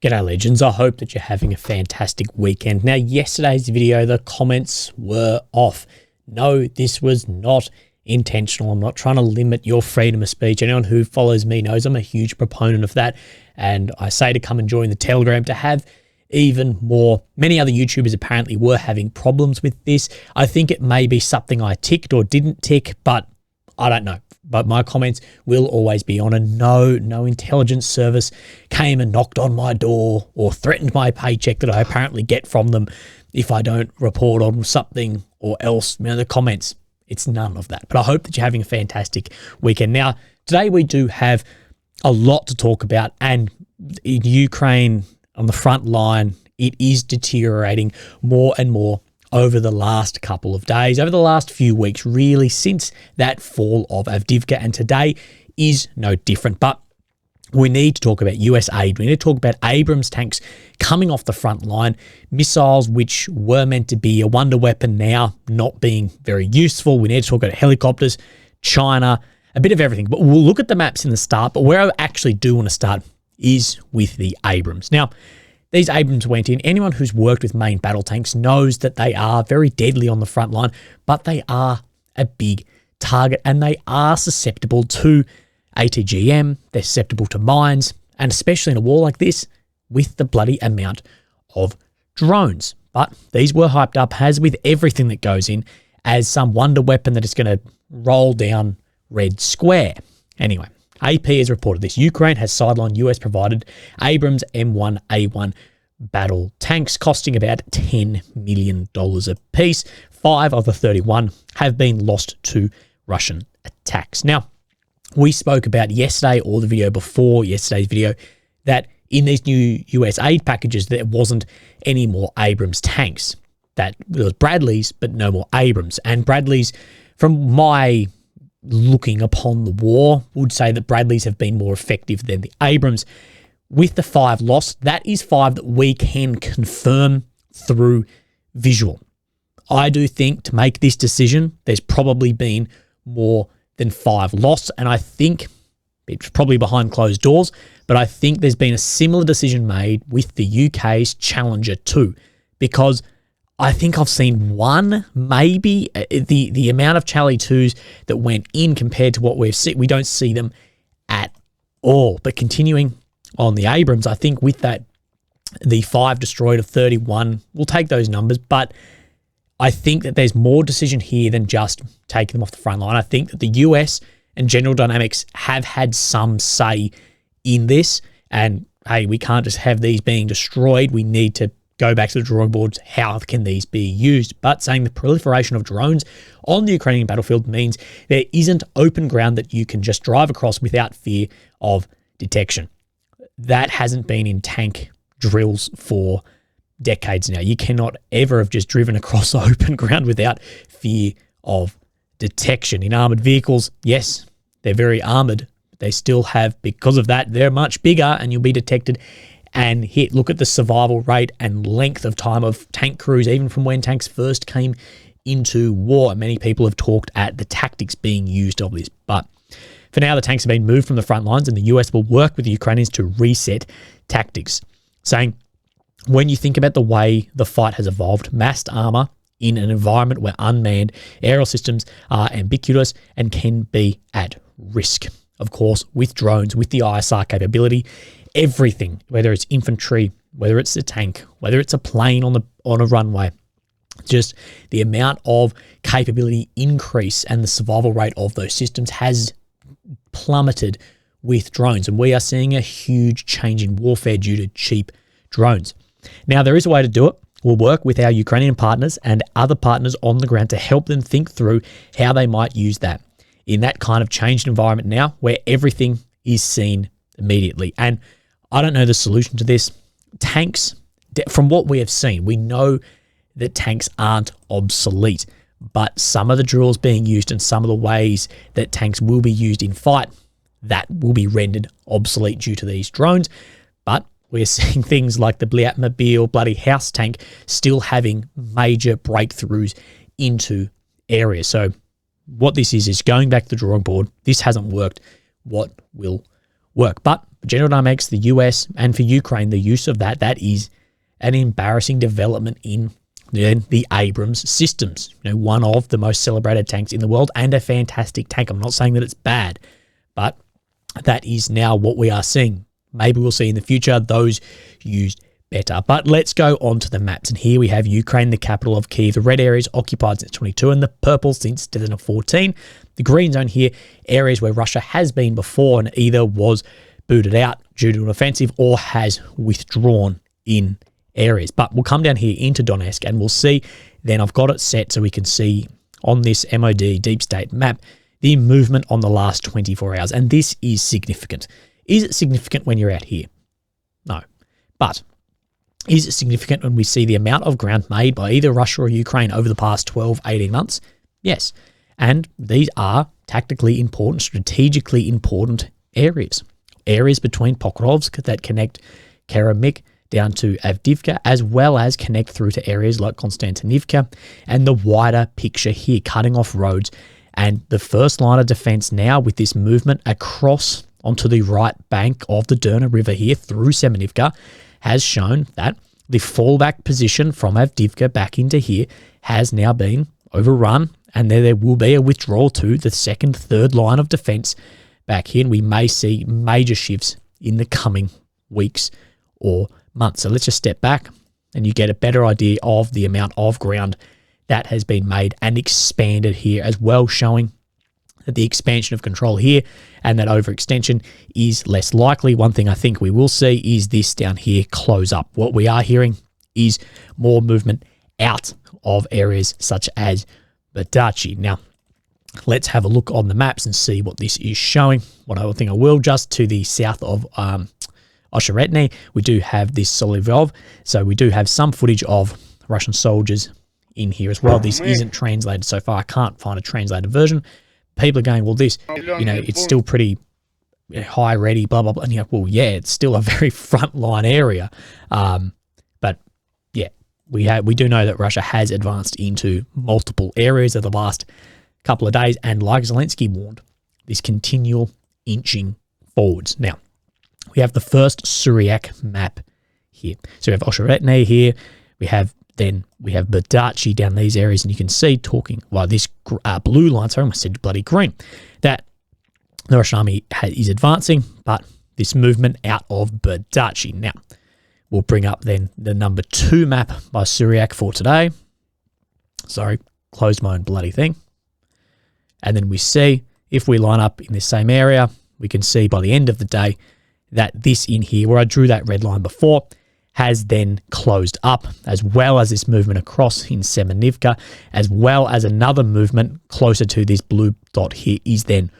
G'day legends, I hope that you're having a fantastic weekend. Now, yesterday's video, the comments were off. No, this was not intentional. I'm not trying to limit your freedom of speech. Anyone who follows me knows I'm a huge proponent of that. And I say to come and join the Telegram to have even more. Many other YouTubers apparently were having problems with this. I think it may be something I ticked or didn't tick, but I don't know. But my comments will always be on. And no intelligence service came and knocked on my door or threatened my paycheck that I apparently get from them if I don't report on something or else. You know, the comments, it's none of that. But I hope that you're having a fantastic weekend. Now, today we do have a lot to talk about, and in Ukraine on the front line, it is deteriorating more and more over the last couple of days, over the last few weeks, really since that fall of Avdiivka, and today is no different. But we need to talk about US aid. We need to talk about Abrams tanks coming off the front line, missiles which were meant to be a wonder weapon now not being very useful. We need to talk about helicopters, China, a bit of everything. But we'll look at the maps in the start, but where I actually do want to start is with the Abrams. Now, these Abrams went in. Anyone who's worked with main battle tanks knows that they are very deadly on the front line, but they are a big target and they are susceptible to ATGM, they're susceptible to mines, and especially in a war like this, with the bloody amount of drones. But these were hyped up, as with everything that goes in, as some wonder weapon that is going to roll down red square. Anyway, AP has reported this. Ukraine has sidelined US-provided Abrams M1A1 battle tanks costing about $10 million a piece. 5 of the 31 have been lost to Russian attacks. Now, we spoke about yesterday or the video before yesterday's video that in these new US aid packages, there wasn't any more Abrams tanks. That there was Bradleys, but no more Abrams. And Bradleys, from my looking upon the war, would say that Bradleys have been more effective than the Abrams. With the 5 lost, that is 5 that we can confirm through visual. I do think to make this decision, there's probably been more than 5 lost, and I think it's probably behind closed doors, but I think there's been a similar decision made with the UK's Challenger 2, because I think I've seen one, maybe. The amount of Charlie 2s that went in compared to what we've seen, we don't see them at all. But continuing on the Abrams, I think with that, the 5 destroyed of 31, we'll take those numbers, but I think that there's more decision here than just taking them off the front line. I think that the US and General Dynamics have had some say in this, and hey, we can't just have these being destroyed. We need to go back to the drawing boards. How can these be used? But saying the proliferation of drones on the Ukrainian battlefield means there isn't open ground that you can just drive across without fear of detection. That hasn't been in tank drills for decades now. You cannot ever have just driven across open ground without fear of detection. In armoured vehicles, yes, they're very armoured. They still have, because of that, they're much bigger and you'll be detected and hit. Look at the survival rate and length of time of tank crews, even from when tanks first came into war. Many people have talked at the tactics being used of this. But for now, the tanks have been moved from the front lines and the US will work with the Ukrainians to reset tactics, saying, when you think about the way the fight has evolved, massed armour in an environment where unmanned aerial systems are ambiguous and can be at risk. Of course, with drones, with the ISR capability, everything, whether it's infantry, whether it's a tank, whether it's a plane on a runway, just the amount of capability increase and the survival rate of those systems has plummeted with drones. And we are seeing a huge change in warfare due to cheap drones. Now, there is a way to do it. We'll work with our Ukrainian partners and other partners on the ground to help them think through how they might use that in that kind of changed environment now where everything is seen immediately. And I don't know the solution to this. Tanks, from what we have seen, we know that tanks aren't obsolete, but some of the drills being used and some of the ways that tanks will be used in fight, that will be rendered obsolete due to these drones. But we're seeing things like the Blyatmobile bloody house tank still having major breakthroughs into areas. So what this is going back to the drawing board. This hasn't worked. What will work? But General Dynamics, the US, and for Ukraine, the use of that is an embarrassing development in the Abrams systems. One of the most celebrated tanks in the world and a fantastic tank. I'm not saying that it's bad, but that is now what we are seeing. Maybe we'll see in the future those used better. But let's go on to the maps. And here we have Ukraine, the capital of Kyiv. The red areas occupied since 22 and the purple since 2014. The green zone here, areas where Russia has been before and either was booted out due to an offensive or has withdrawn in areas. But we'll come down here into Donetsk and we'll see, then I've got it set so we can see on this MOD deep state map the movement on the last 24 hours. And this is significant. Is it significant when you're out here? No. But is it significant when we see the amount of ground made by either Russia or Ukraine over the past 12, 18 months? Yes. And these are tactically important, strategically important areas. Areas between Pokrovsk that connect Keramik down to Avdiivka, as well as connect through to areas like Konstantinivka and the wider picture here, cutting off roads. And the first line of defense now with this movement across onto the right bank of the Derna River here through Semenivka has shown that the fallback position from Avdiivka back into here has now been overrun, and there will be a withdrawal to the second, third line of defense back here, and we may see major shifts in the coming weeks or months. So let's just step back and you get a better idea of the amount of ground that has been made and expanded here as well, showing that the expansion of control here and that overextension is less likely. One thing I think we will see is this down here close up. What we are hearing is more movement out of areas such as Badachi. Now, let's have a look on the maps and see what this is showing. One other thing I will, just to the south of Osheretny, we do have this Solovyev, so we do have some footage of Russian soldiers in here as well. This isn't translated so far. I can't find a translated version. People are going, well, this, it's still pretty high ready, blah, blah, blah. And you're like, well, yeah, it's still a very frontline area. But yeah, we do know that Russia has advanced into multiple areas of the last couple of days. And like Zelensky warned, this continual inching forwards. Now, we have the first Syriac map here. So we have Osheretny here. We have Badachi down these areas, and you can see this blue line, sorry, I almost said bloody green, that the Russian army is advancing, but this movement out of Badachi. Now, we'll bring up then the number 2 map by Syriac for today. Sorry, closed my own bloody thing. And then we see, if we line up in the same area, we can see by the end of the day that this in here, where I drew that red line before, has then closed up, as well as this movement across in Semenivka, as well as another movement closer to this blue dot here is then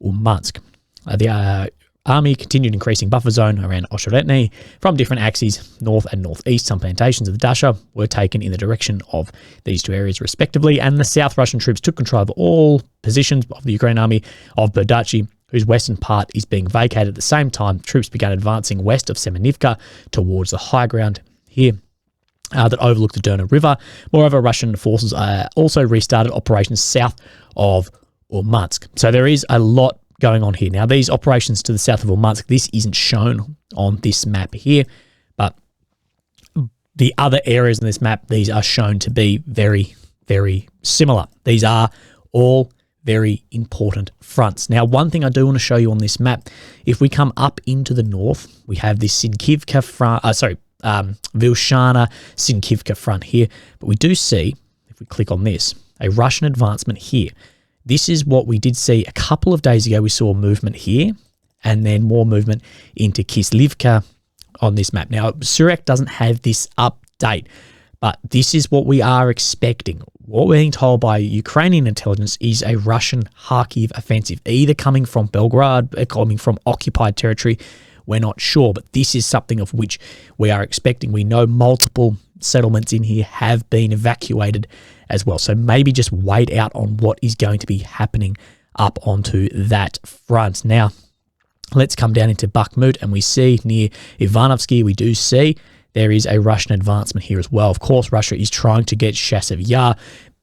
Urmansk. The army continued increasing buffer zone around Osheretny from different axes, north and northeast. Some plantations of the Dasha were taken in the direction of these two areas respectively, and the South Russian troops took control of all positions of the Ukraine army of Badachi, whose western part is being vacated. At the same time, troops began advancing west of Semenivka towards the high ground here that overlooked the Derna River. Moreover, Russian forces also restarted operations south of Urmansk. So there is a lot going on here. Now, these operations to the south of Urmansk, this isn't shown on this map here, but the other areas in this map, these are shown to be very, very similar. These are all very important fronts. Now, one thing I do want to show you on this map, if we come up into the north, we have this Sinkivka front, Vilshana Sinkivka front here, but we do see, if we click on this, a Russian advancement here. This is what we did see a couple of days ago. We saw movement here, and then more movement into Kislivka on this map. Now, Syriac doesn't have this update, but this is what we are expecting. What we're being told by Ukrainian intelligence is a Russian Kharkiv offensive, either coming from Belgrade, coming from occupied territory. We're not sure, but this is something of which we are expecting. We know multiple settlements in here have been evacuated as well. So maybe just wait out on what is going to be happening up onto that front. Now, let's come down into Bakhmut, and we see near Ivanovsky, we do see there is a Russian advancement here as well. Of course, Russia is trying to get Chasiv Yar.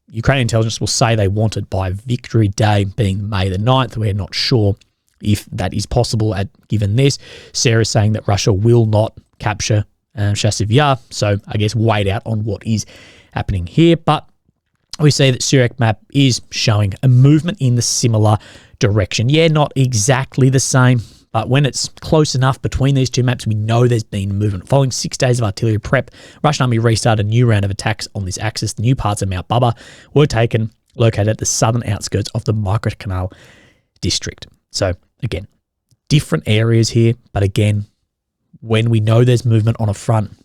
Ukrainian intelligence will say they want it by Victory Day, being May the 9th. We're not sure if that is possible given this. Sarah's saying that Russia will not capture Chasiv Yar, so I guess wait out on what is happening here. But we see that Syriac map is showing a movement in the similar direction. Yeah, not exactly the same, but when it's close enough between these two maps, we know there's been movement. Following 6 days of artillery prep, Russian army restarted a new round of attacks on this axis. The new parts of Mount Baba were taken, located at the southern outskirts of the Microcanal district. So again, different areas here, but again, when we know there's movement on a front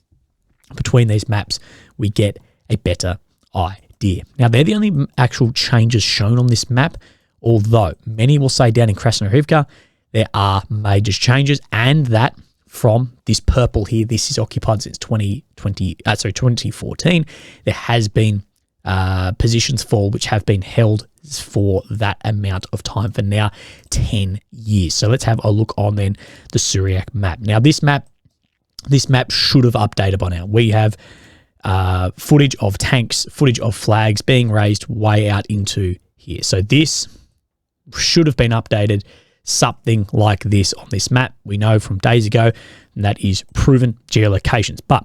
between these maps, we get a better idea. Now, they're the only actual changes shown on this map, although many will say down in Krasnohivka, there are major changes, and that from this purple here, this is occupied since 2014. There has been positions fall which have been held for that amount of time, for now 10 years. So let's have a look on then the Syriac map. Now this map should have updated by now. We have footage of tanks, footage of flags being raised way out into here. So this should have been updated, something like this on this map. We know from days ago, and that is proven geolocations. But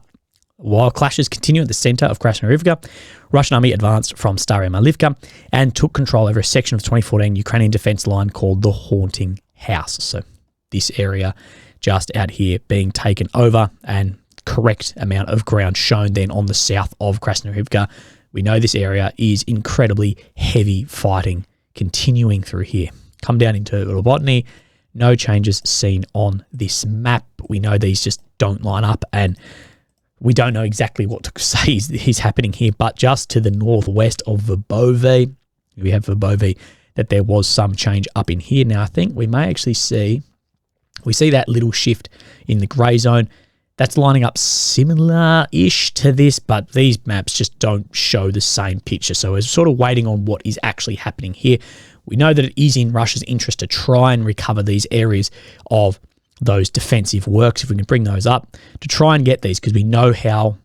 while clashes continue at the center of Krasnohivka, Russian army advanced from Staraya Malivka and took control over a section of the 2014 Ukrainian defense line called the Haunting House. So this area just out here being taken over, and correct amount of ground shown then on the south of Krasnohivka. We know this area is incredibly heavy fighting continuing through here. Come down into Robotny, no changes seen on this map. We know these just don't line up, and we don't know exactly what to say is happening here, but just to the northwest of Verbove, we have Verbove, that there was some change up in here. Now, I think we may actually see, we see that little shift in the grey zone. That's lining up similar-ish to this, but these maps just don't show the same picture. So we're sort of waiting on what is actually happening here. We know that it is in Russia's interest to try and recover these areas of those defensive works, if we can bring those up, to try and get these, because we know how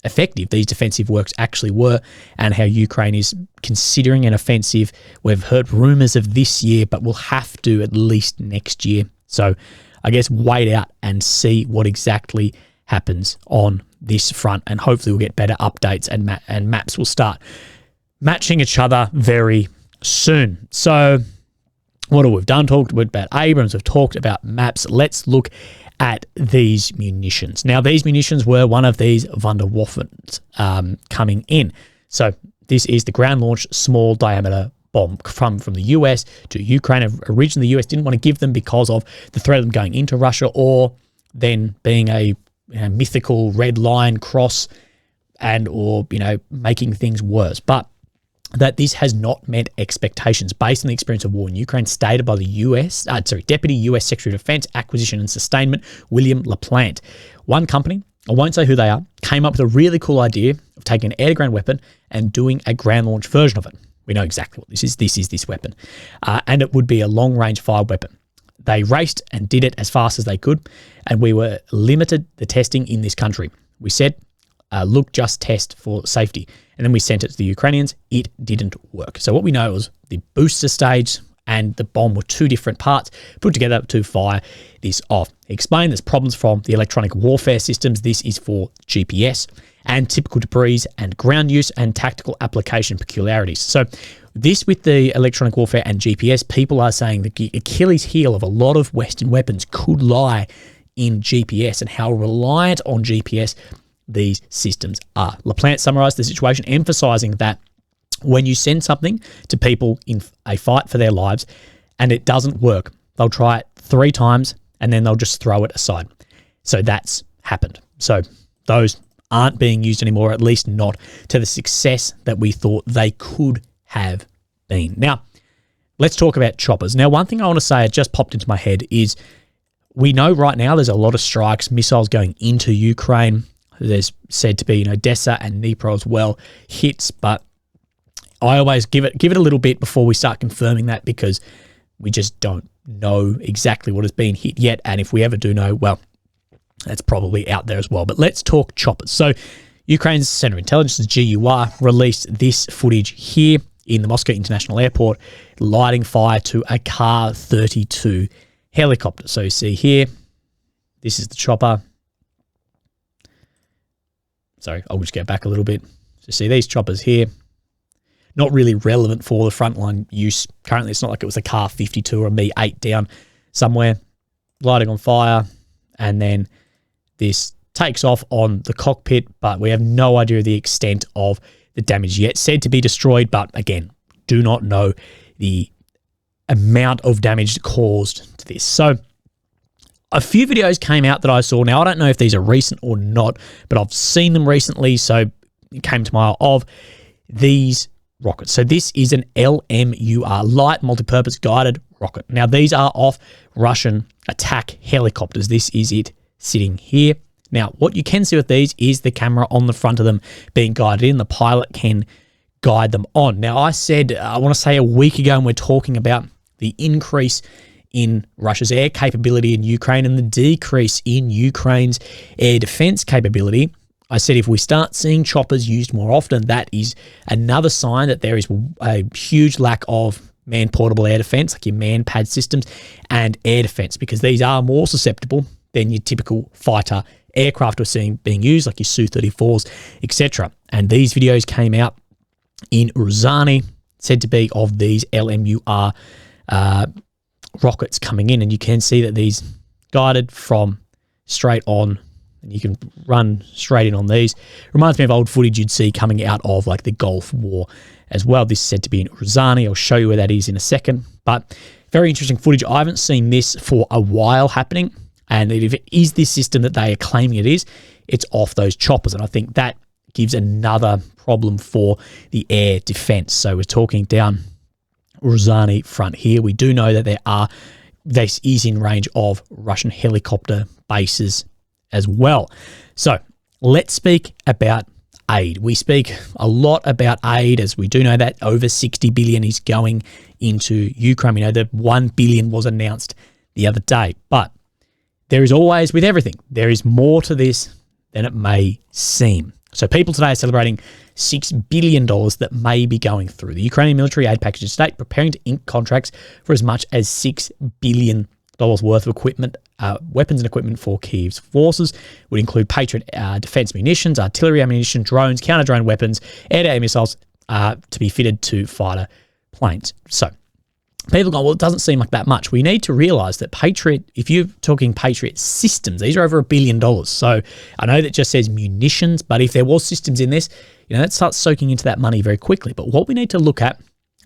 effective these defensive works actually were and how Ukraine is considering an offensive. We've heard rumours of this year, but we'll have to at least next year. So I guess wait out and see what exactly happens on this front, and hopefully we'll get better updates and maps will start matching each other very soon. So what have we done? Talked about Abrams, we've talked about maps. Let's look at these munitions. Now, these munitions were one of these Wunderwaffens coming in. So this is the ground-launched small diameter bomb from the US to Ukraine. Originally, the US didn't want to give them because of the threat of them going into Russia, or then being a mythical red line cross or making things worse. But that this has not met expectations based on the experience of war in Ukraine, stated by the Deputy US Secretary of Defense, Acquisition and Sustainment, William LaPlante. One company, I won't say who they are, came up with a really cool idea of taking an air-to-ground weapon and doing a ground-launch version of it. We know exactly what this is. This is this weapon. And it would be a long-range fire weapon. They raced and did it as fast as they could, and we were limited the testing in this country. We said, look, just test for safety. And then we sent it to the Ukrainians. It didn't work. So what we know was the booster stage and the bomb were two different parts put together to fire this off. He explained there's problems from the electronic warfare systems. This is for GPS and typical debris and ground use and tactical application peculiarities. So this with the electronic warfare and GPS, people are saying the Achilles heel of a lot of Western weapons could lie in GPS and how reliant on GPS these systems are. LaPlante summarized the situation, emphasizing that when you send something to people in a fight for their lives and it doesn't work, they'll try it 3 times and then they'll just throw it aside. So that's happened. So those aren't being used anymore, at least not to the success that we thought they could have been. Now, let's talk about choppers. Now, one thing I want to say, it just popped into my head, is we know right now there's a lot of strikes, missiles going into Ukraine. There's said to be, Odessa and Dnipro as well, hits, but I always give it a little bit before we start confirming that, because we just don't know exactly what has been hit yet. And if we ever do know, well, that's probably out there as well. But let's talk choppers. So Ukraine's Center of Intelligence, GUR, released this footage here in the Moscow International Airport, lighting fire to a Kar-32 helicopter. So you see here, this is the chopper. Sorry, I'll just go back a little bit. So see these choppers here, not really relevant for the frontline use. Currently, it's not like it was a Car 52 or a Mi-8 down somewhere, lighting on fire, and then this takes off on the cockpit, but we have no idea of the extent of the damage yet. Said to be destroyed, but again, do not know the amount of damage caused to this. So a few videos came out that I saw. Now, I don't know if these are recent or not, but I've seen them recently, so it came to my eye of these rockets. So this is an LMUR, Light Multipurpose Guided Rocket. Now, these are off Russian attack helicopters. This is it sitting here. Now, what you can see with these is the camera on the front of them being guided in. The pilot can guide them on. Now, I said, I want to say a week ago, and we're talking about the increase in Russia's air capability in Ukraine and the decrease in Ukraine's air defense capability. I said if we start seeing choppers used more often, that is another sign that there is a huge lack of man-portable air defense, like your man-pad systems, and air defense, because these are more susceptible than your typical fighter aircraft we're seeing being used, like your Su-34s, etc. And these videos came out in Ruzani, said to be of these LMUR rockets coming in, and you can see that these guided from straight on, and you can run straight in on these. Reminds me of old footage you'd see coming out of like the Gulf War as well. This is said to be in Ruzani. I'll show you where that is in a second, but very interesting footage. I haven't seen this for a while happening, and if it is this system that they are claiming it is, it's off those choppers, and I think that gives another problem for the air defense. So we're talking down Ruzani front here. We do know that this is in range of Russian helicopter bases as well. So let's speak about aid. We speak a lot about aid, as we do know that over 60 billion is going into Ukraine. We know that 1 billion was announced the other day, but there is always, with everything, there is more to this than it may seem. So people today are celebrating $6 billion that may be going through. The Ukrainian military aid package is state preparing to ink contracts for as much as $6 billion worth of equipment, weapons and equipment for Kyiv's forces. Would include Patriot defense munitions, artillery ammunition, drones, counter-drone weapons, air-to-air missiles to be fitted to fighter planes. So people go, well, it doesn't seem like that much. We need to realize that Patriot, if you're talking Patriot systems, these are over $1 billion. So I know that just says munitions, but if there was systems in this, that starts soaking into that money very quickly. But what we need to look at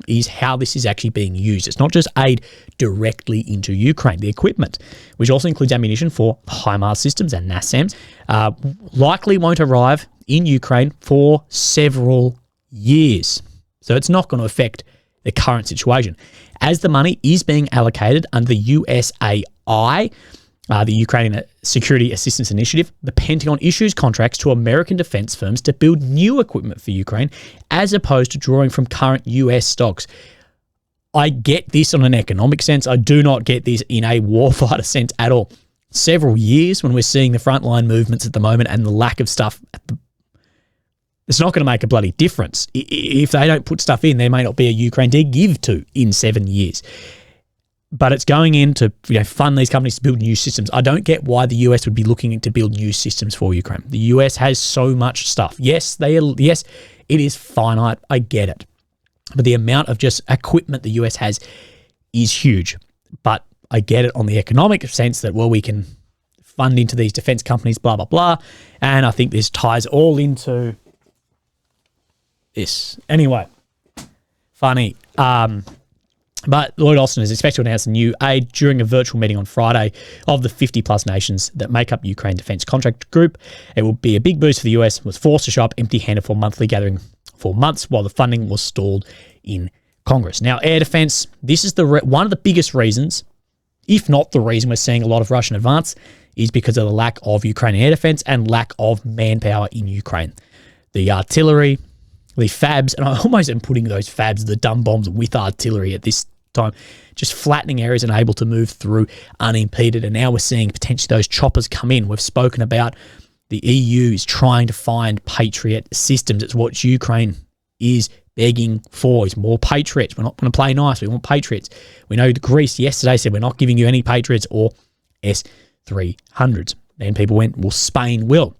is how this is actually being used. It's not just aid directly into Ukraine. The equipment, which also includes ammunition for HIMARS systems and NASAMS, likely won't arrive in Ukraine for several years. So it's not going to affect the current situation. As the money is being allocated under the USAI, the Ukrainian Security Assistance Initiative, the Pentagon issues contracts to American defense firms to build new equipment for Ukraine, as opposed to drawing from current US stocks. I get this on an economic sense. I do not get this in a warfighter sense at all. Several years when we're seeing the frontline movements at the moment and the lack of stuff, it's not going to make a bloody difference. If they don't put stuff in, there may not be a Ukraine to give to in 7 years. But it's going in to fund these companies to build new systems. I don't get why the US would be looking to build new systems for Ukraine. The US has so much stuff. Yes, it is finite. I get it. But the amount of just equipment the US has is huge. But I get it on the economic sense that, well, we can fund into these defense companies, blah, blah, blah. And I think this ties all into this. Anyway, funny. But Lloyd Austin is expected to announce a new aid during a virtual meeting on Friday of the 50-plus nations that make up Ukraine Defense Contract Group. It will be a big boost for the US, was forced to show up empty-handed for a monthly gathering for months while the funding was stalled in Congress. Now, air defense, this is one of the biggest reasons, if not the reason we're seeing a lot of Russian advance, is because of the lack of Ukrainian air defense and lack of manpower in Ukraine. The artillery, the FABs, and I almost am putting those FABs, the dumb bombs, with artillery at this time, just flattening areas and able to move through unimpeded. And now we're seeing potentially those choppers come in. We've spoken about the EU is trying to find Patriot systems. It's what Ukraine is begging for is more Patriots. We're not going to play nice. We want Patriots. We know Greece yesterday said we're not giving you any Patriots or S-300s. Then people went, well, Spain will.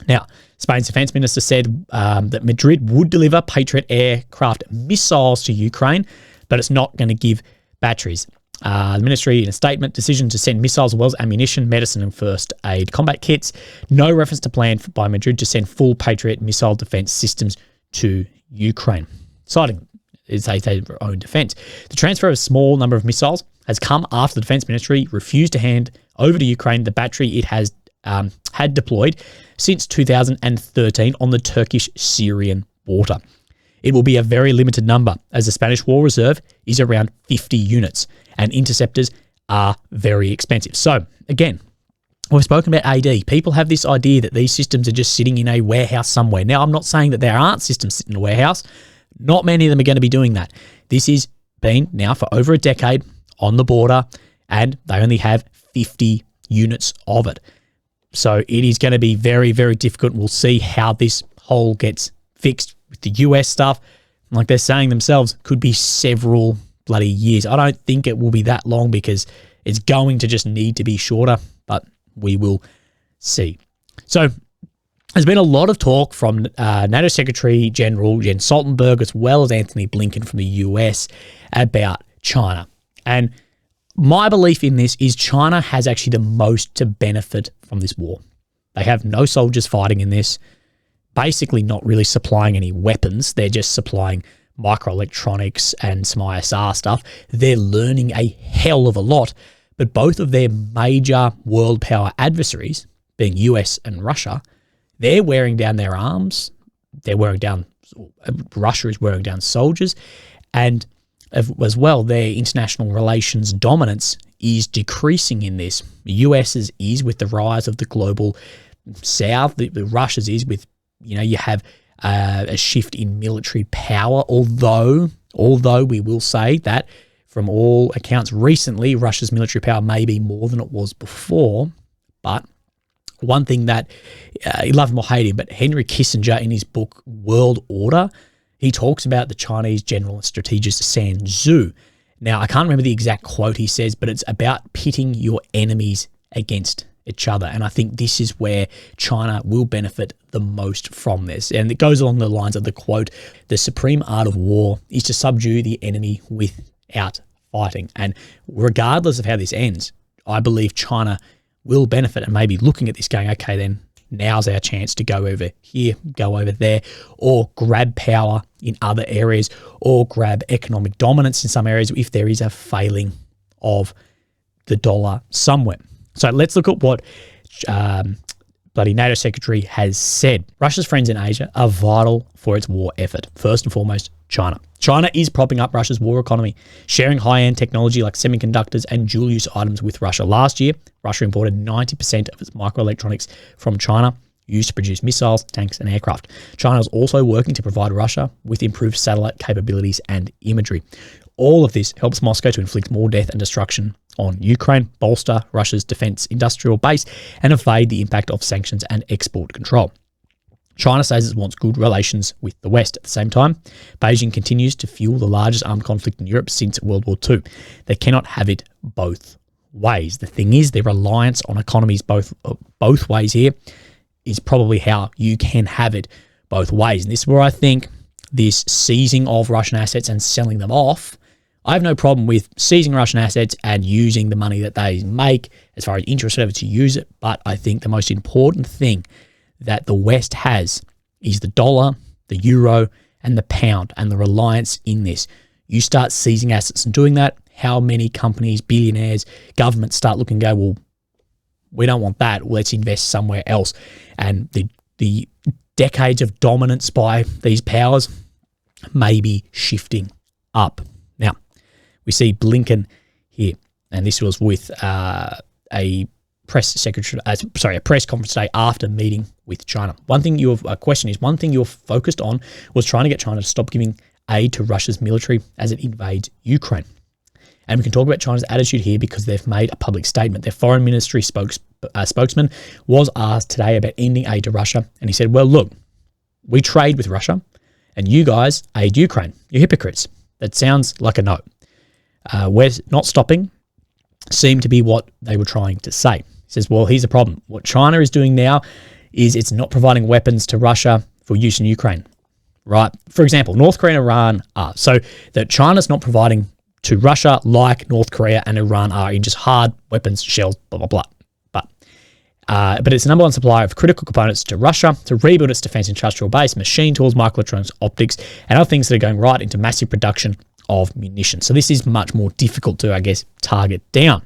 Now, Spain's defense minister said that Madrid would deliver Patriot aircraft missiles to Ukraine, but it's not going to give batteries. The ministry, in a statement, decision to send missiles as well as ammunition, medicine and first aid combat kits. No reference to plan by Madrid to send full Patriot missile defense systems to Ukraine, citing their own defense. The transfer of a small number of missiles has come after the defense ministry refused to hand over to Ukraine the battery it has had deployed since 2013 on the Turkish-Syrian border. It will be a very limited number, as the Spanish War Reserve is around 50 units, and interceptors are very expensive. So, again, we've spoken about AD. People have this idea that these systems are just sitting in a warehouse somewhere. Now, I'm not saying that there aren't systems sitting in a warehouse. Not many of them are going to be doing that. This has been now for over a decade on the border, and they only have 50 units of it. So it is going to be very, very difficult. We'll see how this hole gets fixed with the US stuff. Like they're saying themselves, could be several bloody years. I don't think it will be that long because it's going to just need to be shorter, but we will see. So there's been a lot of talk from NATO Secretary General Jens Stoltenberg as well as Anthony Blinken from the US about China. And my belief in this is China has actually the most to benefit from this war. They have no soldiers fighting in this, basically not really supplying any weapons. They're just supplying microelectronics and some ISR stuff. They're learning a hell of a lot, but both of their major world power adversaries, being US and Russia, they're wearing down their arms. Russia is wearing down soldiers, and as well, their international relations dominance is decreasing in this. The US's is with the rise of the global south. The Russia's is with, you have a shift in military power, although we will say that from all accounts recently, Russia's military power may be more than it was before. But one thing that, you love him or hate him, but Henry Kissinger in his book World Order, he talks about the Chinese general and strategist Sun Tzu. Now, I can't remember the exact quote he says, but it's about pitting your enemies against each other. And I think this is where China will benefit the most from this. And it goes along the lines of the quote, "The supreme art of war is to subdue the enemy without fighting." And regardless of how this ends, I believe China will benefit and maybe looking at this going, okay, then now's our chance to go over here, go over there, or grab power in other areas, or grab economic dominance in some areas if there is a failing of the dollar somewhere. So let's look at what bloody NATO Secretary has said. Russia's friends in Asia are vital for its war effort. First and foremost, China. China is propping up Russia's war economy, sharing high-end technology like semiconductors and dual-use items with Russia. Last year, Russia imported 90% of its microelectronics from China, used to produce missiles, tanks, and aircraft. China is also working to provide Russia with improved satellite capabilities and imagery. All of this helps Moscow to inflict more death and destruction on Ukraine, bolster Russia's defense industrial base, and evade the impact of sanctions and export control. China says it wants good relations with the West. At the same time, Beijing continues to fuel the largest armed conflict in Europe since World War II. They cannot have it both ways. The thing is, their reliance on economies both ways here is probably how you can have it both ways. And this is where I think this seizing of Russian assets and selling them off, I have no problem with seizing Russian assets and using the money that they make as far as interest over to use it. But I think the most important thing that the West has is the dollar, the euro, and the pound, and the reliance in this. You start seizing assets and doing that, how many companies, billionaires, governments start looking and go, well, we don't want that. Let's invest somewhere else. And the decades of dominance by these powers may be shifting up. Now, we see Blinken here, and this was with a press conference today after meeting with China. One thing you're focused on was trying to get China to stop giving aid to Russia's military as it invades Ukraine. And we can talk about China's attitude here because they've made a public statement. Their foreign ministry spokesman was asked today about ending aid to Russia, and he said, well, look, we trade with Russia, and you guys aid Ukraine. You're hypocrites. That sounds like a no. We're not stopping seemed to be what they were trying to say. He says, well, here's the problem. What China is doing now is it's not providing weapons to Russia for use in Ukraine, right? For example, North Korea and Iran are. So that China's not providing to Russia like North Korea and Iran are in just hard weapons, shells, blah, blah, blah. But it's the number one supplier of critical components to Russia to rebuild its defense industrial base, machine tools, microelectronics, optics, and other things that are going right into massive production of munitions. So this is much more difficult to, I guess, target down.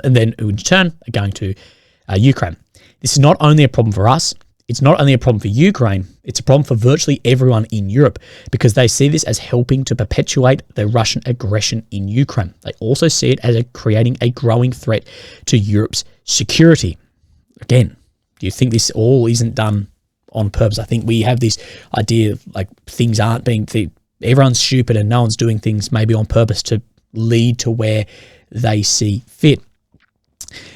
And then in turn, are going to Ukraine. This is not only a problem for us, it's not only a problem for Ukraine, it's a problem for virtually everyone in Europe because they see this as helping to perpetuate the Russian aggression in Ukraine. They also see it as creating a growing threat to Europe's security. Again, do you think this all isn't done on purpose? I think we have this idea of like things aren't being, everyone's stupid and no one's doing things maybe on purpose to lead to where they see fit.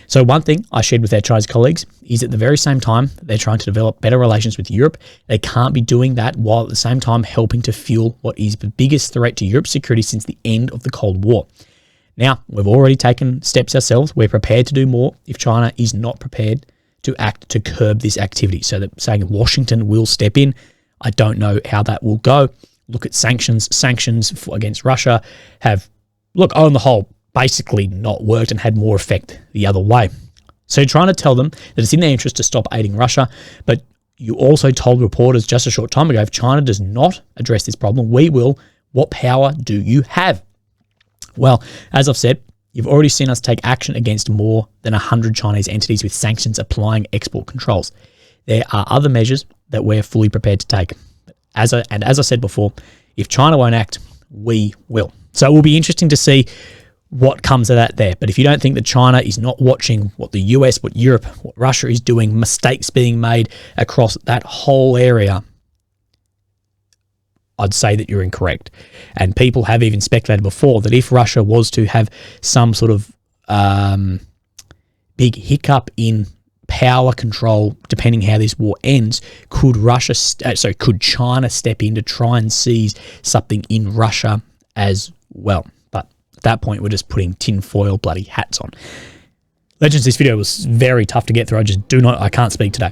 So one thing I shared with their Chinese colleagues is at the very same time they're trying to develop better relations with Europe, they can't be doing that while at the same time helping to fuel what is the biggest threat to Europe's security since the end of the Cold War. Now, we've already taken steps ourselves. We're prepared to do more if China is not prepared to act to curb this activity. So that saying Washington will step in, I don't know how that will go. Look at sanctions. Sanctions against Russia have, on the whole, basically not worked and had more effect the other way. So you're trying to tell them that it's in their interest to stop aiding Russia, but you also told reporters just a short time ago, if China does not address this problem, we will. What power do you have? Well, as I've said, you've already seen us take action against more than 100 Chinese entities with sanctions applying export controls. There are other measures that we're fully prepared to take. As I said before, if China won't act, we will. So it will be interesting to see what comes of that there. But if you don't think that China is not watching what the US, what Europe, what Russia is doing, mistakes being made across that whole area, I'd say that you're incorrect. And people have even speculated before that if Russia was to have some sort of big hiccup in power control, depending how this war ends, could China step in to try and seize something in Russia as well? But at that point, we're just putting tinfoil bloody hats on. Legends, this video was very tough to get through. I can't speak today.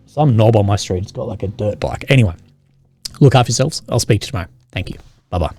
Some knob on my street has got like a dirt bike. Anyway, look after yourselves. I'll speak to you tomorrow. Thank you. Bye-bye.